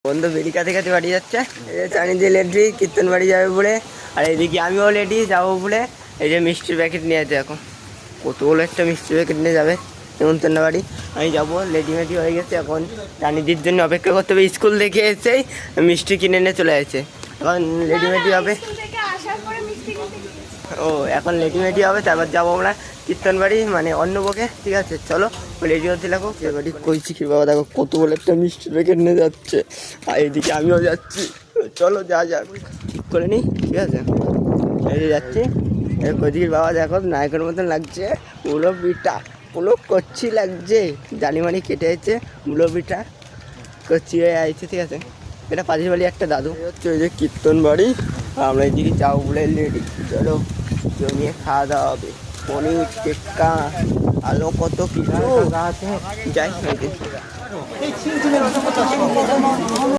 বন্ধু বেরি কাছে কাছে বাড়ি যাচ্ছে, এই যে চানি দিয়ে রেডি কীর্তন বাড়ি যাবে বলে। আর এইদিকে আমিও রেডি যাবো বলে। এই যে মিষ্টির প্যাকেট নিয়ে আছে, এখন কতগুলো একটা মিষ্টির প্যাকেট নিয়ে যাবে নেমন্তন্ন বাড়ি। আমি যাবো, রেডিমেডি হয়ে গেছে, এখন চানিদির জন্য অপেক্ষা করতে হবে। স্কুল দেখে এসেই মিষ্টি কিনে নিয়ে চলে আসছে, এখন রেডিমেডি হবে। ও এখন রেডিমেডি হবে, তারপর যাবো আমরা কীর্তন বাড়ি মানে অন্নভোগে। ঠিক আছে চলো রেডি হতে লাগো। বাড়ি কইছি কি বাবা, দেখো কত বলে একটা মিষ্টির প্যাকেট নিয়ে যাচ্ছে, আর এইদিকে আমিও যাচ্ছি। চলো যা যাক, ঠিক করে নিই। ঠিক আছে এই যে যাচ্ছি। কদিকে বাবা দেখো নায়কের মতন লাগছে, মুলো পিঠা পুলো কচ্ছি লাগছে, জালিমারি কেটে আছে, মুলো পিঠা কচ্ছি হয়ে আইছে। ঠিক আছে এটা পাশের বাড়ি একটা দাদু হচ্ছে, ওই যে কীর্তন বাড়ি। আমরা এইদিকে যাবো বলে রেডি। চলো জমিয়ে খাওয়া দাওয়া হবে, পনির টেক্কা আলো কত কিছু যাই।